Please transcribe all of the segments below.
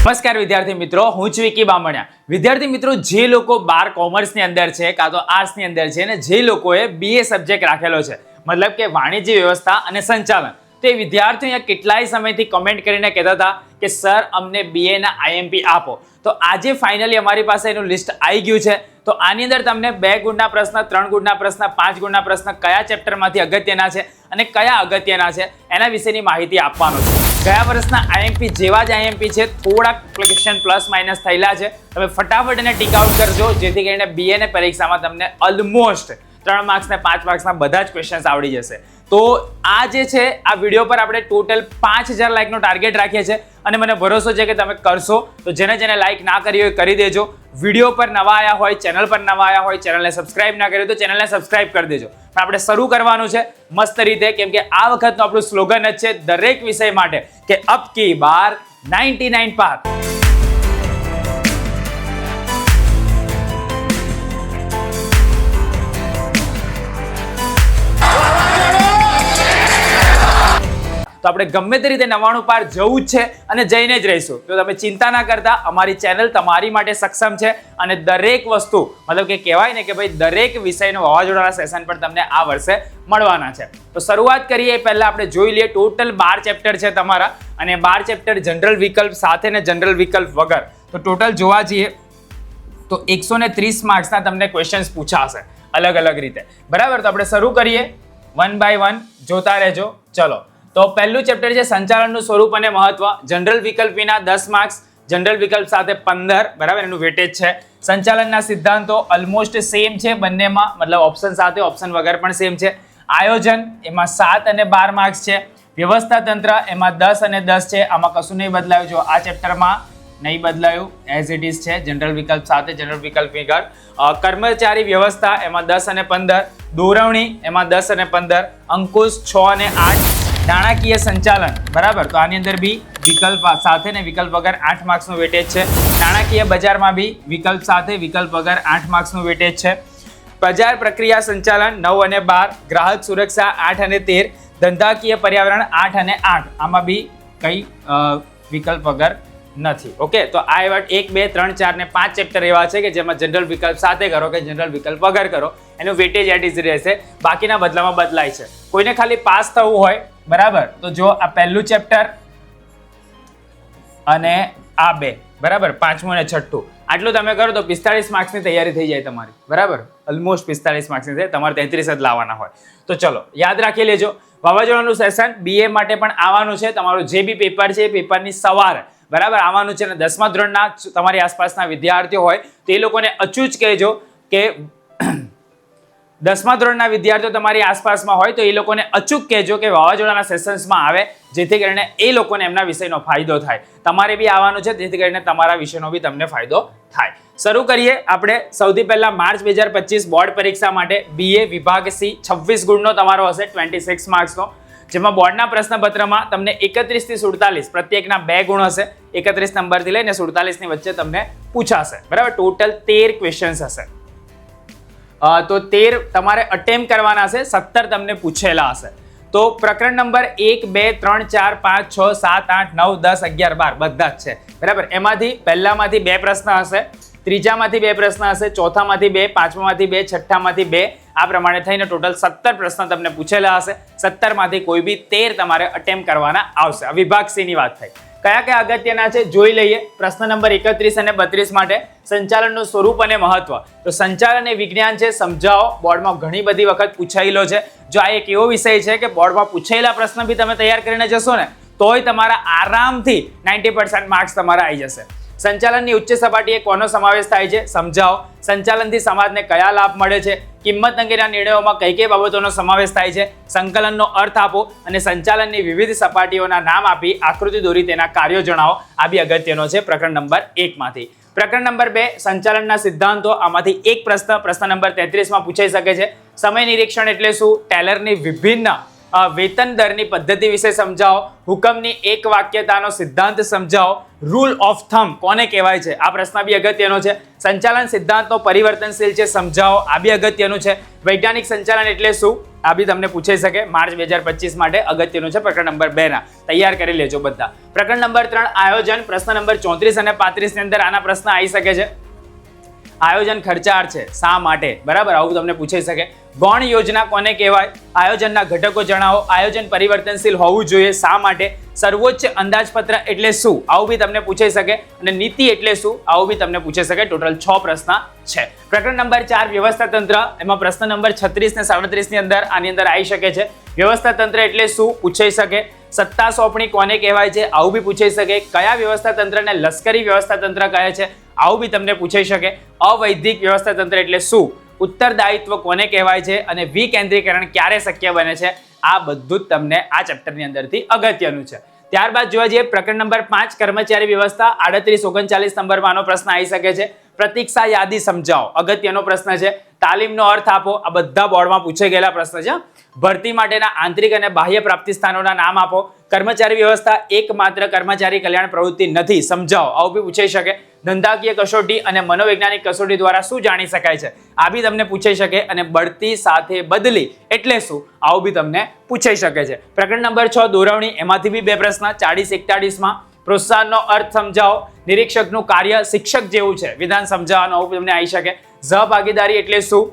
નમસ્કાર વિદ્યાર્થી મિત્રો, હું છું વિકી બામણિયા। વિદ્યાર્થી મિત્રો, જે લોકો 12 કોમર્સની અંદર છે કાં તો આર્ટ્સની અંદર છે ને જે લોકોએ BA સબ્જેક્ટ રાખેલો છે, મતલબ કે વાણિજ્ય વ્યવસ્થા અને સંચાલન, તે વિદ્યાર્થીઓ અહીંયા કેટલાય સમયથી કમેન્ટ કરીને કહેતા હતા કે સર અમને BA ના IMP આપો। તો આજે ફાઇનલી અમારી પાસે એનું લિસ્ટ આવી ગયું છે। તો આની અંદર તમને 2 ગુણના પ્રશ્ન, 3 ગુણના પ્રશ્ન, 5 ગુણના પ્રશ્ન કયા ચેપ્ટરમાંથી અગત્યના છે અને કયા અગત્યના છે એના વિશેની માહિતી આપવાનો છે। ગયા વર્ષના IMP જેવા જ IMP છે, થોડાક ક્વેશ્ચન પ્લસ માઇનસ થયેલા છે। તમે ફટાફટ એને ટીક આઉટ કરજો જેથી કરીને BA ની પરીક્ષામાં તમને ઓલમોસ્ટ 3 માર્ક્સ ને 5 માર્ક્સના બધા જ ક્વેશ્ચન્સ આવડી જશે। તો આ જે છે આ વિડીયો પર આપણે ટોટલ 5000 લાઇકનો ટાર્ગેટ રાખીએ છીએ અને મને ભરોસો છે કે તમે કરશો। તો જેને લાઇક ના કરી હોય કરી દેજો। વિડીયો પર નવા આવ્યા હોય, ચેનલ પર નવા આવ્યા હોય, ચેનલને સબસ્ક્રાઇબ ના કરી તો ચેનલને સબસ્ક્રાઇબ કરી દેજો। પણ આપણે શરૂ કરવાનું છે મસ્ત રીતે, કેમ કે આ વખતનું આપણું સ્લોગન જ છે દરેક વિષય માટે કે અબ કી બાર 99 પાર। તો આપણે ગમે તે રીતે 99 પાર જવું જ છે અને જઈને જ રહીશું। તો તમે ચિંતા ના કરતા, અમારી ચેનલ તમારી માટે સક્ષમ છે અને દરેક વસ્તુ મતલબ કે કહેવાય ને કે ભાઈ દરેક વિષયનો વાવાઝોડાના સેશન પણ તમને આ વર્ષે મળવાના છે। તો શરૂઆત કરીએ પહેલા આપણે જોઈ લઈએ ટોટલ 12 ચેપ્ટર છે તમારા, અને 12 ચેપ્ટર જનરલ વિકલ્પ સાથે ને જનરલ વિકલ્પ વગર। તો ટોટલ જોવા જઈએ તો 130 માર્ક્સના તમને ક્વેશ્ચન્સ પૂછાશે અલગ અલગ રીતે, બરાબર। તો આપણે શરૂ કરીએ, 1 બાય 1 જોતા રહેજો। ચલો, તો પહેલું ચેપ્ટર છે સંચાલનનું સ્વરૂપ અને મહત્વ। જનરલ વિકલ્પ વિના 10 માર્ક્સ, જનરલ વિકલ્પ સાથે 15, બરાબર, એનું વેટેજ છે। સંચાલનના સિદ્ધાંતો ઓલમોસ્ટ સેમ છે બંનેમાં, મતલબ ઓપ્શન સાથે ઓપ્શન વગર પણ સેમ છે। આયોજન એમાં 7 અને 12 માર્ક્સ છે। વ્યવસ્થા તંત્ર એમાં 10 અને 10 છે, આમાં કશું નહીં બદલાયું, જો આ ચેપ્ટરમાં નહીં બદલાયું, એઝ ઇટ ઇઝ છે જનરલ વિકલ્પ સાથે જનરલ વિકલ્પ વગર। કર્મચારી વ્યવસ્થા એમાં 10 અને 15, દોરવણી એમાં 10 અને 15, અંકુશ 6 અને 8, નાણાકીય સંચાલન, બરાબર, તો આની અંદર બી વિકલ્પ સાથે ને વિકલ્પ વગર 8 માર્ક્સનું વેટેજ છે। નાણાકીય બજારમાં બી વિકલ્પ સાથે વિકલ્પ વગર 8 માર્ક્સનું વેટેજ છે। બજાર પ્રક્રિયા સંચાલન 9 અને 12, ગ્રાહક સુરક્ષા 8 અને 13, ધંધાકીય પર્યાવરણ 8 અને 8, આમાં બી કઈ વિકલ્પ વગર નથી। ઓકે, તો આ એવા 1, 2, 3, 4 ને 5 ચેપ્ટર એવા છે કે જેમાં જનરલ વિકલ્પ સાથે કરો કે જનરલ વિકલ્પ વગર કરો એનું વેટેજ એટ ઇઝ રહેશે, બાકીના બદલામાં બદલાય છે। કોઈને ખાલી પાસ થવું હોય, બરાબર, તો જો આ પહેલું ચેપ્ટર અને આ 2, બરાબર, 5મું અને 6મું, આટલું તમે કરો તો 45 માર્ક્સની તૈયારી થઈ જાય તમારી, બરાબર, ઓલમોસ્ટ 45 માર્ક્સની છે, તમારે 33 જ લાવવાના હોય। તો ચલો યાદ રાખી લેજો, વાવાઝોડાનું સેશન BA માટે પણ આવવાનું છે। તમારું જે બી પેપર છે એ પેપરની સવારે, બરાબર, આવવાનું છે। અને 10મા ધોરણના તમારી આસપાસના વિદ્યાર્થીઓ હોય તો એ લોકોને અચૂક કહેજો કે 10મા ધોરણના વિદ્યાર્થીઓ તમારી આસપાસમાં હોય તો એ લોકોને અચૂક કહેજો કે વાવાઝોડાના સેશન્સમાં આવે, જેથી કરીને એ લોકોને એમના વિષયનો ફાયદો થાય। તમારે બી આવવાનું છે જેથી કરીને તમારા વિષયનો બી તમને ફાયદો થાય। શરૂ કરીએ આપણે સૌથી પહેલા માર્ચ 2025 બોર્ડ પરીક્ષા માટે BA વિભાગ C 26 ગુણનો તમારો હશે, 26 માર્ક્સનો, જેમાં બોર્ડના પ્રશ્નપત્રમાં તમને 31 થી 47 પ્રત્યેકના 2 ગુણ હશે। 31 નંબરથી લઈને 47 ની વચ્ચે તમને પૂછાશે, બરાબર। ટોટલ 13 ક્વેશ્ચન્સ હશે। તો 13 તમારે અટેમ્પ્ટ કરવાના છે, 17 તમને પૂછેલા હશે। તો પ્રકરણ નંબર 1, 2, 3, 4, 5, 6, 7, 8, 9, 10, 11, 12 બધા જ છે, બરાબર। એમાંથી પહેલામાંથી 2 પ્રશ્ન હશે, ત્રીજામાંથી 2 પ્રશ્ન હશે, ચોથામાંથી 2, પાંચમામાંથી 2, છઠ્ઠામાંથી 2, આ પ્રમાણે થઈને ટોટલ 17 પ્રશ્ન તમને પૂછેલા હશે। 17માંથી કોઈ બી 13 તમારે અટેમ્પ્ટ કરવાના આવશે। આ વિભાગ C ની વાત થઈ। કયા કયા અગત્યના છે જોઈ લઈએ। પ્રશ્ન નંબર 31 અને 32 માટે સંચાલનનું સ્વરૂપ અને મહત્વ। તો સંચાલન એ વિજ્ઞાન છે, સમજાવો, બોર્ડમાં ઘણી બધી વખત પૂછાયેલો છે। જો આ એક એવો વિષય છે કે બોર્ડમાં પૂછાયેલા પ્રશ્ન બી તમે તૈયાર કરીને જશો ને તોય તમારા આરામથી 90% માર્ક્સ તમારા આવી જશે। સંચાલનની ઉચ્ચ સપાટીએ કોનો સમાવેશ થાય છે સમજાવો। સંચાલનથી સમાજને કયા લાભ મળે છે, કિંમત અંગેના નિર્ણયોમાં કઈ કઈ બાબતોનો સમાવેશ થાય છે, સંકલનનો અર્થ આપો અને સંચાલનની વિવિધ સપાટીઓના નામ આપી આકૃતિ દોરી તેના કાર્યો જણાવો। આ બી અગત્યનો છે પ્રકરણ નંબર 1 માંથી। પ્રકરણ નંબર 2 સંચાલનના સિદ્ધાંતો, આમાંથી એક પ્રશ્ન નંબર 33 માં પૂછાઈ શકે છે। સમય નિરીક્ષણ એટલે શું, ટેલરની વિભિન્ન વેતન દરની પદ્ધતિ વિશે સમજાવો, હુકમની એક વાક્યતાનો સિદ્ધાંત સમજાવો, રૂલ ઓફ થંબ કોને કહેવાય છે, આ પ્રશ્ન બી અગત્યનો છે, સંચાલન સિદ્ધાંતનો પરિવર્તનશીલ છે સમજાવો, આ બી અગત્યનું છે, વૈજ્ઞાનિક સંચાલન એટલે શું, આ બી તમને પૂછાઈ શકે, માર્ચ 2025 માટે અગત્યનું છે પ્રકરણ નંબર 2 ના, તૈયાર કરી લેજો બધા. પ્રકરણ નંબર 3 આયોજન, પ્રશ્ન નંબર 34 અને 35 ની અંદર આના પ્રશ્ન આવી શકે છે. આયોજન ખર્ચાળ છે, શા માટે, બરાબર, આવું તમને પૂછાઈ શકે. ગૌણ યોજના કોને કહેવાય, આયોજનના ઘટકો જણાવો, આયોજન પરિવર્તનશીલ હોવું જોઈએ, શા માટે, સર્વોચ્ચ અંદાજપત્ર એટલે શું, આવું બી તમને પૂછાઈ શકે, અને નીતિ એટલે શું, આવું બી તમને પૂછાઈ શકે. ટોટલ 6 પ્રશ્ન છે. પ્રકરણ નંબર 4 વ્યવસ્થા તંત્ર, એમાં પ્રશ્ન નંબર 36 ને 37 ની અંદર આની અંદર આવી શકે છે. વ્યવસ્થા તંત્ર એટલે શું પૂછાઈ શકે. સત્તા સોંપણી કોને કહેવાય છે, આવું બી પૂછાઈ શકે. કયા વ્યવસ્થા તંત્રને લશ્કરી વ્યવસ્થા તંત્ર કહે છે, આવું બી તમને પૂછાઈ શકે. અવૈધિક વ્યવસ્થા તંત્ર એટલે શું, ઉત્તરદાયિત્વ કોને કહેવાય છે, અને વિકેન્દ્રીકરણ ક્યારે શક્ય બને છે, આ બધું જ તમને આ ચેપ્ટરની અંદરથી અગત્યનું છે. ત્યારબાદ જોવા જઈએ પ્રકરણ નંબર 5 કર્મચારી વ્યવસ્થા, 38-39 નંબરમાં આનો પ્રશ્ન આવી શકે છે. પ્રતીક્ષા યાદી સમજાવો, અગત્યનો પ્રશ્ન છે. તાલીમનો અર્થ આપો, આ બધા બોર્ડમાં પૂછાઈ ગયેલા પ્રશ્ન છે. ભરતી માટેના આંતરિક અને બાહ્ય પ્રાપ્તિ સ્થાનોના નામ આપો. કર્મચારી વ્યવસ્થા એકમાત્ર કર્મચારી કલ્યાણ પ્રવૃત્તિ નથી, સમજાવો, આવું બી પૂછાઈ શકે. ધંધાકીય કસોટી અને મનોવૈજ્ઞાનિક કસોટી દ્વારા શું જાણી શકાય છે, આ બી તમને પૂછાઈ શકે. અને બઢતી સાથે બદલી એટલે શું, આવું બી તમને પૂછાઈ શકે છે. પ્રકરણ નંબર 6 દોરવણી, એમાંથી બી 2 પ્રશ્ન 40-41માં. પ્રોત્સાહનનો અર્થ સમજાવો, નિરીક્ષકનું કાર્ય શિક્ષક જેવું છે, વિધાન સમજાવવાનું, આવું તમને આવી શકે. સહભાગીદારી એટલે શું,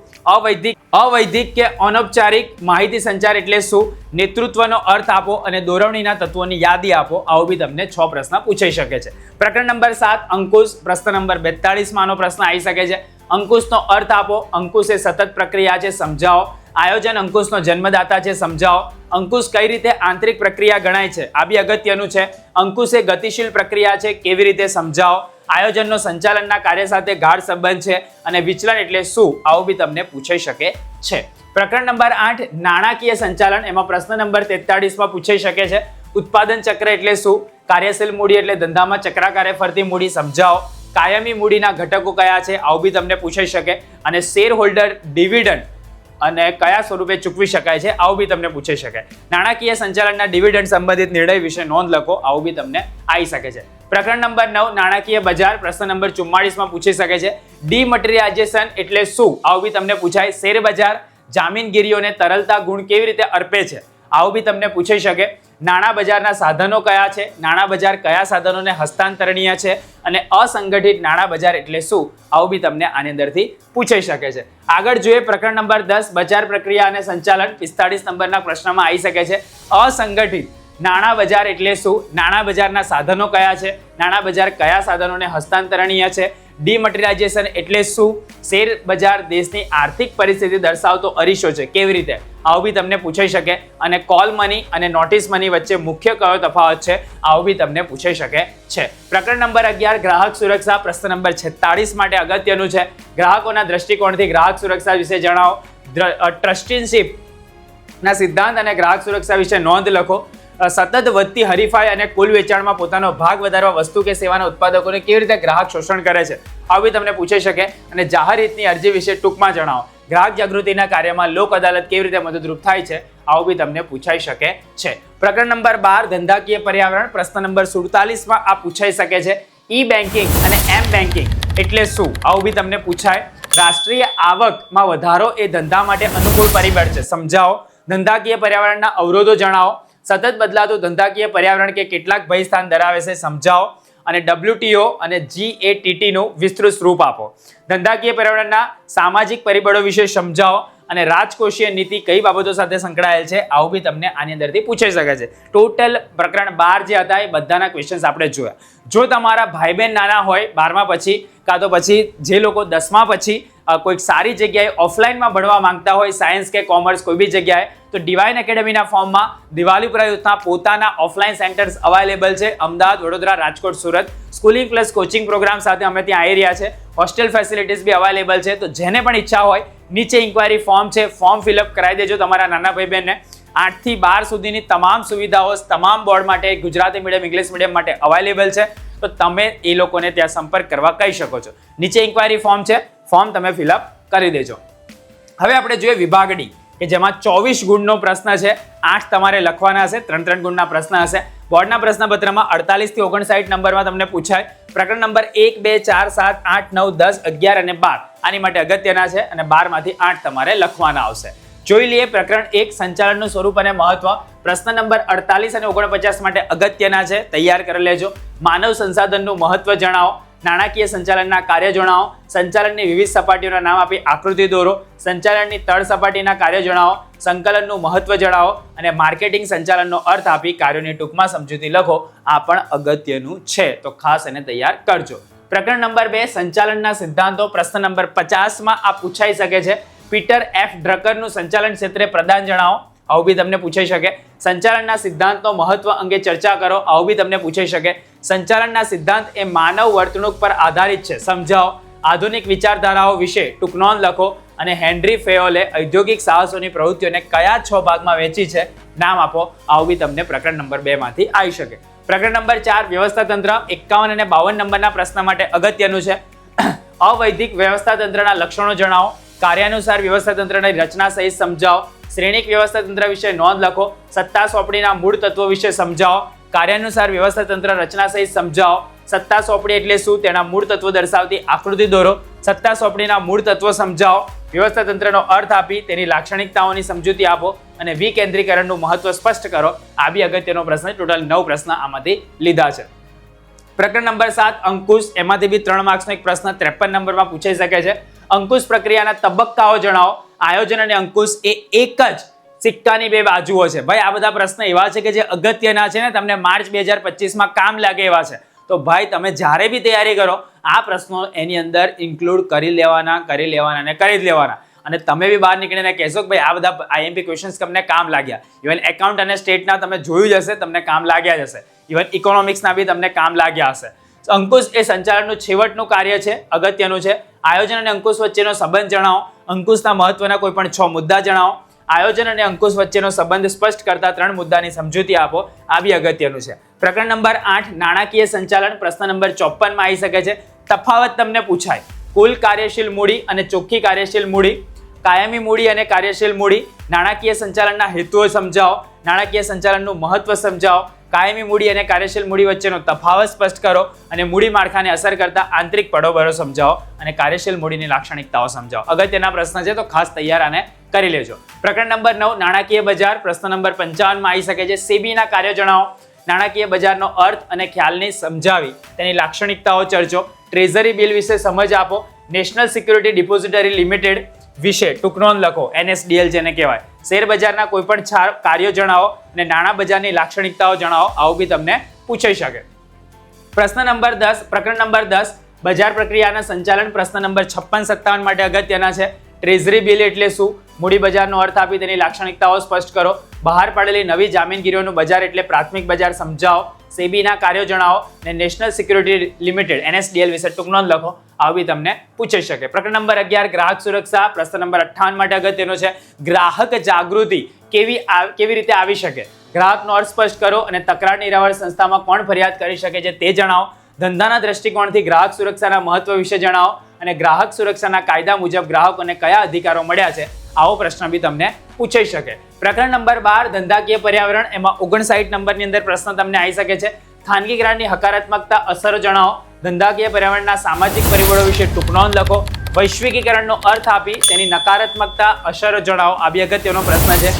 અવૈધિક કે અનૌપચારિક માહિતી સંચાર એટલે શું, નેતૃત્વનો અર્થ આપો અને દોરવણીના તત્વોની યાદી આપો, આવું બી તમને 6 પ્રશ્ન પૂછાઈ શકે છે. પ્રકરણ નંબર 7 અંકુશ, પ્રશ્ન નંબર 42 માં આનો પ્રશ્ન આવી શકે છે. અંકુશનો અર્થ આપો, અંકુશ એ સતત પ્રક્રિયા છે, સમજાવો. આયોજન અંકુશનો જન્મદાતા છે, સમજાવો. અંકુશ કઈ રીતે આંતરિક પ્રક્રિયા ગણાય છે, આ બી અગત્યનું છે. અંકુશ એ ગતિશીલ પ્રક્રિયા છે, કેવી રીતે, સમજાવો. આયોજનનો સંચાલનના કાર્ય સાથે ગાઢ સંબંધ છે, અને વિચલન એટલે શું, આવું બી તમને પૂછાઈ શકે છે. પ્રકરણ નંબર 8 નાણાકીય સંચાલન, એમાં પ્રશ્ન નંબર 43માં પૂછાઈ શકે છે. ઉત્પાદન ચક્ર એટલે શું, કાર્યશીલ મૂડી એટલે ધંધામાં ચક્રાકારે ફરતી મૂડી, સમજાવો. કાયમી મૂડીના ઘટકો કયા છે, આવું બી તમને પૂછાઈ શકે. અને શેર હોલ્ડર ડિવિડન્ડ અને કયા સ્વરૂપે ચૂકવી શકાય છે, આવું બી તમને પૂછાઈ શકે. નાણાકીય સંચાલનના ડિવિડન્ડ સંબંધિત નિર્ણય વિશે નોંધ લખો, આવું બી તમને આવી શકે છે. પ્રકરણ નંબર 9 નાણાકીય બજાર, પ્રશ્ન નંબર 44માં પૂછી શકે છે. ડિમટીરિયલાઇઝેશન એટલે શું, આવું બી તમને પૂછાય. શેર બજાર જામીનગીરીઓને તરલતા ગુણ કેવી રીતે અર્પે છે, આવું બી તમને પૂછાઈ શકે. નાણાં બજારના સાધનો કયા છે, નાણાં બજાર કયા સાધનોને હસ્તાંતરણીય છે, અને અસંગઠિત નાણાં બજાર એટલે શું, આવું બી તમને આની અંદરથી પૂછાઈ શકે છે. આગળ જોઈએ પ્રકરણ નંબર 10 બજાર પ્રક્રિયા અને સંચાલન, 45 નંબરના પ્રશ્નમાં આવી શકે છે. અસંગઠિત નાણાં બજાર એટલે શું, નાણાં બજારના સાધનો કયા છે, નાણાં બજાર કયા સાધનોને હસ્તાંતરણીય છે, ડિમટીરિયલાઇઝેશન એટલે શું, શેર બજાર દેશની આર્થિક પરિસ્થિતિ દર્શાવતો અરીસો છે, કેવી રીતે, આવું બી તમને પૂછાઈ શકે. અને કોલ મની અને નોટિસ મની વચ્ચે મુખ્ય કયો તફાવત છે, આવું બી તમને પૂછાઈ શકે છે. પ્રકરણ નંબર 11 ગ્રાહક સુરક્ષા, પ્રશ્ન નંબર 46 માટે અગત્યનું છે. ગ્રાહકોના દ્રષ્ટિકોણથી ગ્રાહક સુરક્ષા વિશે જણાવો. ટ્રસ્ટીશીપ ના સિદ્ધાંત અને ગ્રાહક સુરક્ષા વિશે નોંધ લખો. સતત વધતી હરીફાઈ અને કુલ વેચાણમાં પોતાનો ભાગ વધારવા વસ્તુ કે સેવાના ઉત્પાદકોને કેવી રીતે ગ્રાહક શોષણ કરે છે, આવું બી તમને પૂછાઈ શકે. અને જાહેર હિતની અરજી વિશે ટૂંકમાં જણાવો. ગ્રાહક જાગૃતિના કાર્યમાં લોક અદાલત કેવી રીતે મદદરૂપ થાય છે, આવું બી તમને પૂછાઈ શકે છે. પ્રકરણ નંબર 12 ધંધાકીય પર્યાવરણ, પ્રશ્ન નંબર 47માં આ પૂછાઈ શકે છે. ઈ બેન્કિંગ અને એમ બેન્કિંગ એટલે શું, આવું બી તમને પૂછાય. રાષ્ટ્રીય આવકમાં વધારો એ ધંધા માટે અનુકૂળ પરિબળ છે, સમજાવો. ધંધાકીય પર્યાવરણના અવરોધો જણાવો. સતત બદલાતું ધંધાકીય પર્યાવરણ કે કેટલાક ભય સ્થાન ધરાવે છે, સમજાવો. અને WTO અને GATT નું વિસ્તૃત સ્વરૂપ આપો. ધંધાકીય પર્યાવરણના સામાજિક પરિબળો વિશે સમજાવો. અને રાજકોષીય નીતિ કઈ બાબતો સાથે સંકળાયેલ છે, આવું બી તમને આની અંદરથી પૂછાઈ શકે છે. ટોટલ પ્રકરણ 12 જે હતા એ બધાના ક્વેશ્ચન્સ આપણે જોયા. જો તમારા ભાઈ બહેન નાના હોય 12મા પછી, કાં તો પછી જે લોકો 10મા પછી કોઈક સારી જગ્યાએ ઓફલાઈનમાં ભણવા માંગતા હોય, સાયન્સ કે કોમર્સ કોઈ બી જગ્યાએ, તો ડિવાઇન એકેડેમીના ફોર્મમાં દિવાલીપુરા યુથના પોતાના ઓફલાઈન સેન્ટર્સ અવેલેબલ છે. Ahmedabad, Vadodara, Rajkot, Surat. Schooling plus coaching program સાથે અમે ત્યાં આવી રહ્યા છે. હોસ્ટેલ ફેસિલિટીઝ બી અવેલેબલ છે. તો જેને પણ ઈચ્છા હોય નીચે ઇન્ક્વાયરી ફોર્મ છે, ફોર્મ ફિલઅપ કરાવી દેજો તમારા નાના ભાઈ બહેનને. 8 થી 12 સુધીની તમામ સુવિધાઓ તમામ બોર્ડ માટે, ગુજરાતી મીડિયમ, ઇંગ્લિશ મીડિયમ માટે અવેલેબલ છે. તો તમે એ લોકોને ત્યાં સંપર્ક કરવા કહી શકો છો. નીચે ઇન્ક્વાયરી ફોર્મ છે, ફોર્મ તમે ફિલઅપ કરી દેજો. હવે આપણે જોઈએ વિભાગ ડી કે જેમાં 24 ગુણનો પ્રશ્ન છે, 8 તમારે લખવાના હશે, 3 ગુણના પ્રશ્ન હશે. બોર્ડના પ્રશ્નપત્રમાં 48 થી 59 નંબરમાં તમને પૂછાય. પ્રકરણ નંબર 1, 2, 4, 7, 8, 9, 10, 11 અને 12 આની માટે અગત્યના છે અને 12 માંથી 8 તમારે લખવાના આવશે. જોઈ લઈએ પ્રકરણ 1 સંચાલનનું સ્વરૂપ અને મહત્વ. પ્રશ્ન નંબર 48 અને 49 માટે અગત્યના છે, તૈયાર કરી લેજો. માનવ સંસાધનનું મહત્વ જણાવો, નાણાકીય સંચાલનના કાર્ય જણાવો, સંચાલનની વિવિધ સપાટીઓના નામ આપી આકૃતિ દોરો, સંચાલનની તળ સપાટીના કાર્ય જણાવો, સંકલનનું મહત્વ જણાવો અને માર્કેટિંગ સંચાલનનો અર્થ આપી કાર્યોની ટૂંકમાં સમજૂતી લખો. આ પણ અગત્યનું છે, તો ખાસ એને તૈયાર કરજો. પ્રકરણ નંબર 2 સંચાલનના સિદ્ધાંતો. પ્રશ્ન નંબર 50માં આ પૂછાઈ શકે છે. પીટર એફ ડ્રકરનું સંચાલન ક્ષેત્રે પ્રદાન જણાવો, આવું બી તમને પૂછાઈ શકે. સંચાલનના સિદ્ધાંતનો મહત્વ અંગે ચર્ચા કરો, આવું બી તમને પૂછાઈ શકે. સંચાલનના સિદ્ધાંત એ માનવ વર્તણૂક પર આધારિત છે, સમજાવો. આધુનિક વિચારધારાઓ વિશે ટૂંક નોંધ લખો અને હેનરી ફેયોલે ઔદ્યોગિક સાહસોની પ્રવૃત્તિઓને કયા 6 ભાગમાં વહેંચી છે, નામ આપો, આવું બી તમને પ્રકરણ નંબર 2 માંથી આવી શકે. પ્રકરણ નંબર 4 વ્યવસ્થા તંત્ર. 51 અને 52 નંબરના પ્રશ્ન માટે અગત્યનું છે. અવૈધિક વ્યવસ્થા તંત્રના લક્ષણો જણાવો, કાર્યાનુસાર વ્યવસ્થા તંત્રની રચના સહિત સમજાવો, શ્રેણિક વ્યવસ્થા તંત્ર વિશે નોંધ લખો, સત્તા સોંપણીના મૂળ તત્વો વિશે સમજાવો, કાર્યાનુસાર વ્યવસ્થા તંત્ર રચના સહિત સમજાવો, સત્તા સોંપણી એટલે શું તેના મૂળ તત્વો દર્શાવતી આકૃતિ દોરો, સત્તા સોંપણીના મૂળ તત્વો સમજાવો, વ્યવસ્થા તંત્રનો અર્થ આપી તેની લાક્ષણિકતાઓની સમજૂતી આપો અને વિકેન્દ્રીકરણનું મહત્વ સ્પષ્ટ કરો. આ બી અગત્યનો પ્રશ્ન. ટોટલ 9 પ્રશ્ન આમાંથી લીધા છે. પ્રકરણ નંબર 7 અંકુશ. એમાંથી બી 3 માર્ક્સનો એક પ્રશ્ન 53 નંબરમાં પૂછાઈ શકે છે. અંકુશ પ્રક્રિયાના તબક્કાઓ જણાવો. આયોજન અને અંકુશ એ એક જ સિક્કાની 2 બાજુઓ છે. ભાઈ આ બધા પ્રશ્ન એવા છે કે જે અગત્યના છે ને, તમને માર્ચ 2025માં કામ લાગે એવા છે. તો ભાઈ તમે જ્યારે બી તૈયારી કરો આ પ્રશ્નો એની અંદર ઇન્ક્લુડ કરી લેવાના અને કરી જ લેવાના. અને તમે બી બહાર નીકળીને કહેશો કે ભાઈ આ બધા આઈએમપી ક્વેશ્ચન્સ તમને કામ લાગ્યા. ઇવન એકાઉન્ટ અને સ્ટેટના તમે જોયું જ હશે, તમને કામ લાગ્યા જ હશે. ઇવન ઇકોનોમિક્સના બી તમને કામ લાગ્યા હશે. અંકુશ એ સંચાલનનું છેવટનું કાર્ય છે, અગત્યનું છે. આયોજન અને અંકુશ વચ્ચેનો સંબંધ જણાવો. અંકુશના મહત્વના કોઈ પણ 6 મુદ્દા જણાવો. આયોજન અને અંકુશ વચ્ચેનો સંબંધ સ્પષ્ટ કરતા 3 મુદ્દાની સમજૂતી આપો. આ બી અગત્યનું છે. પ્રકરણ નંબર 8 નાણાકીય સંચાલન. પ્રશ્ન નંબર 54માં આવી શકે છે. તફાવત તમને પૂછાય. કુલ કાર્યશીલ મૂડી અને ચોખ્ખી કાર્યશીલ મૂડી, કાયમી મૂડી અને કાર્યશીલ મૂડી, નાણાકીય સંચાલનના હેતુઓ સમજાવો, નાણાકીય સંચાલનનું મહત્વ સમજાવો, કાયમી મૂડી અને કાર્યશીલ મૂડી વચ્ચેનો તફાવત સ્પષ્ટ કરો અને મૂડી માળખાને અસર કરતા આંતરિક પડોબરો સમજાવો અને કાર્યશીલ મૂડીની લાક્ષણિકતાઓ સમજાવો. અગત્યના પ્રશ્ન છે, તો ખાસ તૈયાર આને કરી લેજો. પ્રકરણ નંબર 9 નાણાકીય બજાર. પ્રશ્ન નંબર 55માં આવી શકે છે. સેબીના કાર્યો જણાવો. નાણાકીય બજારનો અર્થ અને ખ્યાલને સમજાવી તેની લાક્ષણિકતાઓ ચર્ચો. ટ્રેઝરી બિલ વિશે સમજ આપો. નેશનલ સિક્યુરિટી ડિપોઝિટરી લિમિટેડ વિશે ટૂંક નોંધ લખો, NSDL જેને કહેવાય. શેર બજારના કોઈ પણ 4 કાર્યો જણાવો અને નાણાં બજારની લાક્ષણિકતાઓ જણાવો, આવું બી તમને પૂછાઈ શકે. પ્રશ્ન નંબર 10 પ્રકરણ નંબર 10 બજાર પ્રક્રિયાના સંચાલન. પ્રશ્ન નંબર 56-57 માટે અગત્યના છે. ટ્રેઝરી બિલ એટલે શું, મૂડી બજારનો અર્થ આપી તેની લાક્ષણિકતાઓ સ્પષ્ટ કરો. બહાર પાડેલી નવી જામીનગીરીઓનું બજાર એટલે પ્રાથમિક બજાર સમજાવો. સેબીના કાર્યો જણાવો અને નેશનલ સિક્યુરિટી લિમિટેડ NSDL વિશે ટૂંક નોંધ લખો. આવું બી તમને પૂછાઈ શકે. પ્રકરણ નંબર 11 ગ્રાહક સુરક્ષા. પ્રશ્ન નંબર 58 માટે અગત્યનો છે. ગ્રાહક જાગૃતિ કેવી રીતે આવી શકે, ગ્રાહકનો અર્થ સ્પષ્ટ કરો અને તકરાર નિવારણ સંસ્થામાં કોણ ફરિયાદ કરી શકે છે તે જણાવો. ધંધાના દ્રષ્ટિકોણથી ગ્રાહક સુરક્ષાના મહત્વ વિશે જણાવો અને ગ્રાહક સુરક્ષાના કાયદા મુજબ ગ્રાહકોને કયા અધિકારો મળ્યા છે, આવો પ્રશ્ન બી તમને પૂછાઈ શકે. પ્રકરણ નંબર 12 ધંધાકીય પર્યાવરણ. એમાં 59 નંબરની અંદર પ્રશ્ન તમને આવી શકે છે. ખાનગીકરણની હકારાત્મકતા અસરો જણાવો. ધંધાકીય પર્યાવરણના સામાજિક પરિબળો વિશે ટૂંક નોંધ લખો. વૈશ્વિકીકરણનો અર્થ આપી તેની નકારાત્મકતા અસરો જણાવો. આ બી અગત્યનો પ્રશ્ન છે.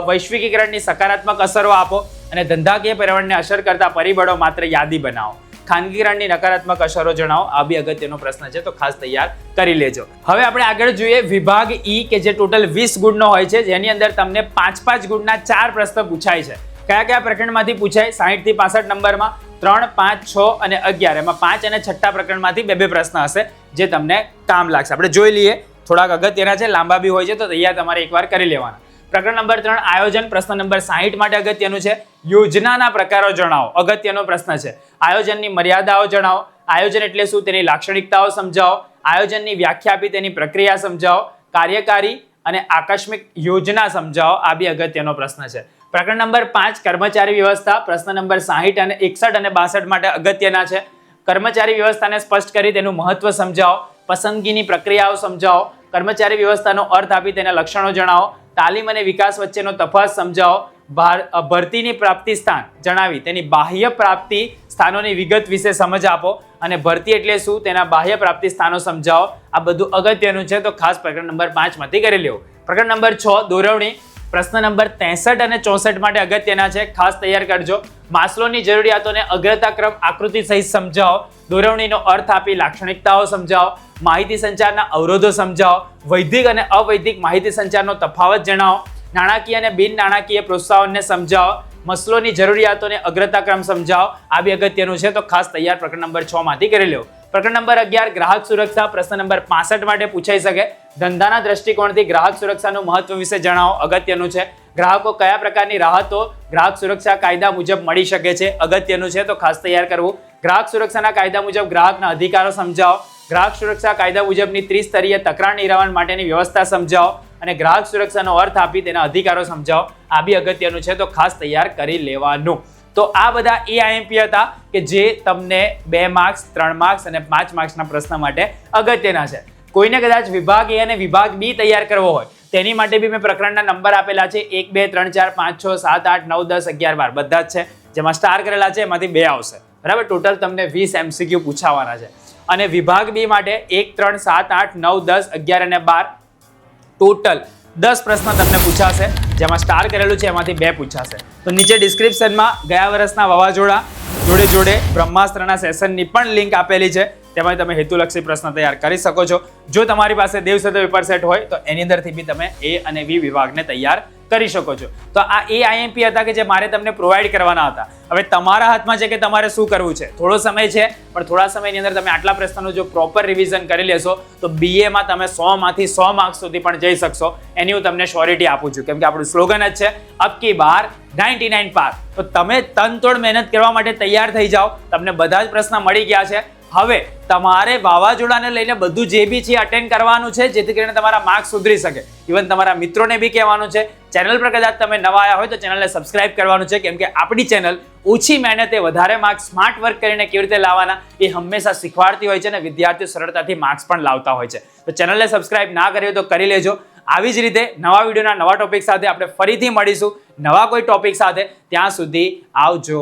વૈશ્વિકીકરણની સકારાત્મક અસરો આપો અને ધંધાકીય પર્યાવરણને અસર કરતા પરિબળો માત્ર યાદી બનાવો. ખાનગીકરણની નકારાત્મક અસરો જણાવો. આ બી અગત્યનો પ્રશ્ન છે, તો ખાસ તૈયાર કરી લેજો. હવે આપણે આગળ જોઈએ વિભાગ E કે જે ટોટલ 20 ગુણનો હોય છે, જેની અંદર તમને 5-5 ગુણના 4 પ્રશ્ન પૂછાય છે. કયા પ્રકરણમાંથી પૂછાય? 60 થી 65 નંબરમાં 3, 5, 6 અને 11. એમાં 5 અને 6 પ્રકરણમાંથી 2 પ્રશ્ન હશે જે તમને કામ લાગશે. આપણે જોઈ લઈએ. થોડાક અગત્યના છે, લાંબા બી હોય છે, તો તૈયાર તમારે એકવાર કરી લેવાના. પ્રકરણ નંબર 3 આયોજન. પ્રશ્ન નંબર 60 માટે અગત્યનું છે. યોજનાના પ્રકારો જણાવો. અગત્યનો પ્રશ્ન છે. આયોજનની મર્યાદાઓ જણાવો. આયોજન એટલે શું તેની લાક્ષણિકતાઓ સમજાવો. આયોજનની વ્યાખ્યા આપી તેની પ્રક્રિયા સમજાવો. કાર્યકારી અને આકસ્મિક યોજના સમજાવો. આ બી અગત્યનો પ્રશ્ન છે. પ્રકરણ નંબર 5 કર્મચારી વ્યવસ્થા. પ્રશ્ન નંબર 60 અને 61 અને 62 માટે અગત્યના છે. કર્મચારી વ્યવસ્થાને સ્પષ્ટ કરી તેનું મહત્વ સમજાવો. પસંદગીની પ્રક્રિયાઓ સમજાવો. કર્મચારી વ્યવસ્થાનો અર્થ આપી તેના લક્ષણો જણાવો. તાલીમ અને વિકાસ વચ્ચેનો તફાવત સમજાવો, ભરતીની પ્રાપ્તિ સ્થાન જણાવી તેની બાહ્ય પ્રાપ્તિ સ્થાનોની વિગત વિશે સમજ આપો અને ભરતી એટલે શું તેના બાહ્ય પ્રાપ્તિ સ્થાનો સમજાવો. આ બધું અગત્યનું છે, તો ખાસ પ્રકરણ નંબર 5 માંથી કરી લેવું. પ્રકરણ નંબર 6 દોરવણી, પ્રશ્ન નંબર 63 અને 64 માટે અગત્યના છે, ખાસ તૈયાર કરજો. માસ્લોની જરૂરિયાતોને અગ્રતાક્રમ આકૃતિ સહિત સમજાવો, દોરવણીનો અર્થ આપી લાક્ષણિકતાઓ સમજાવો, માહિતી સંચારના અવરોધો સમજાવો, વૈધિક અને અવૈધિક માહિતી સંચારનો તફાવત જણાવો, નાણાકીય અને બિન નાણાકીય પ્રોત્સાહનને સમજાવો, મસલોની જરૂરિયાતોને અગ્રતાક્રમ સમજાવો. આ બી અગત્યનું છે, તો ખાસ તૈયાર પ્રકરણ નંબર 6 માંથી કરી લેવું. પ્રકરણ નંબર 11 ગ્રાહક સુરક્ષા, પ્રશ્ન નંબર 65 માટે પૂછાઈ શકે. ધંધાના દ્રષ્ટિકોણથી ગ્રાહક સુરક્ષાનું મહત્વ વિશે જણાવો, અગત્યનું છે. ગ્રાહકો કયા પ્રકારની રાહતો ગ્રાહક સુરક્ષા કાયદા મુજબ મળી શકે છે, અગત્યનું છે, તો ખાસ તૈયાર કરવું. ગ્રાહક સુરક્ષાના કાયદા મુજબ ગ્રાહકના અધિકારો સમજાવો, ગ્રાહક સુરક્ષા કાયદા મુજબની ત્રિસ્તરીય તકરાર નિવારણ માટેની વ્યવસ્થા સમજાવો અને ગ્રાહક સુરક્ષાનો અર્થ આપી તેના અધિકારો સમજાવો. આ બી અગત્યનું છે, તો ખાસ તૈયાર કરી લેવાનું. તો આ બધા AIMP હતા કે જે તમને 2 માર્ક્સ 3 માર્ક્સ અને 5 માર્ક્સના પ્રશ્ન માટે અગત્યના છે. કોઈને કદાચ વિભાગ A અને વિભાગ B તૈયાર કરવો હોય તેની માટે બી મેં પ્રકરણના નંબર આપેલા છે, 1 2 3 4 5 6 7 8 9 10 11 12 બધા જ છે. જેમાં સ્ટાર કરેલા છે એમાંથી 2 આવશે, બરાબર. ટોટલ તમને 20 MCQ પૂછાવાના છે. અને વિભાગ B માટે 1 3 7 8 9 10 11 અને 12 ટોટલ 10 પ્રશ્ન તમને પૂછાશે, જેમાં સ્ટાર કરેલું છે એમાંથી 2 પૂછાશે. તો નીચે ડિસ્ક્રિપ્શનમાં ગયા વર્ષના વાવાઝોડા જોડે બ્રહ્માસ્ત્રના સેશનની પણ લિંક આપેલી છે, તેમાં તમે હેતુલક્ષી પ્રશ્ન તૈયાર કરી શકો છો. જો તમારી પાસે દેવસદ પેપર સેટ હોય તો એની અંદરથી બી તમે A અને B વિભાગને તૈયાર કરી શકો છો. તો આ AIMP હતા કે જે મારે તમને પ્રોવાઈડ કરવાના હતા. હવે તમારા હાથમાં છે કે તમારે શું કરવું છે. થોડો સમય છે, પણ થોડા સમયની અંદર તમે આટલા પ્રશ્નોનું જો પ્રોપર રિવિઝન કરી લેશો તો BA માં તમે 100 માંથી 100 માર્ક્સ સુધી પણ જઈ શકશો. એની હું તમને શ્યોરિટી આપું છું, કેમ કે આપણું સ્લોગન જ છે અબ કી બાર 99 પાર. તો તમે તનતોડ મહેનત કરવા માટે તૈયાર થઈ જાઓ. તમને બધા જ પ્રશ્ન મળી ગયા છે. હવે તમારે વાવાઝોડાને લઈને બધું જે બી છે અટેન્ડ કરવાનું છે, જેથી કરીને તમારા માર્ક્સ સુધરી શકે. ઇવન તમારા મિત્રોને બી કહેવાનું છે. ચેનલ પર કદાચ તમે નવા આવ્યા હોય તો ચેનલને સબસ્ક્રાઇબ કરવાનું છે, કેમ કે આપણી ચેનલ ઓછી મહેનતે વધારે માર્ક્સ સ્માર્ટ વર્ક કરીને કેવી રીતે લાવવાના એ હંમેશા શીખવાડતી હોય છે અને વિદ્યાર્થીઓ સરળતાથી માર્ક્સ પણ લાવતા હોય છે. તો ચેનલને સબસ્ક્રાઇબ ના કરી હોય તો કરી લેજો. આવી જ રીતે નવા વિડીયોના નવા ટોપિક સાથે આપણે ફરીથી મળીશું, નવા કોઈ ટોપિક સાથે. ત્યાં સુધી આવજો.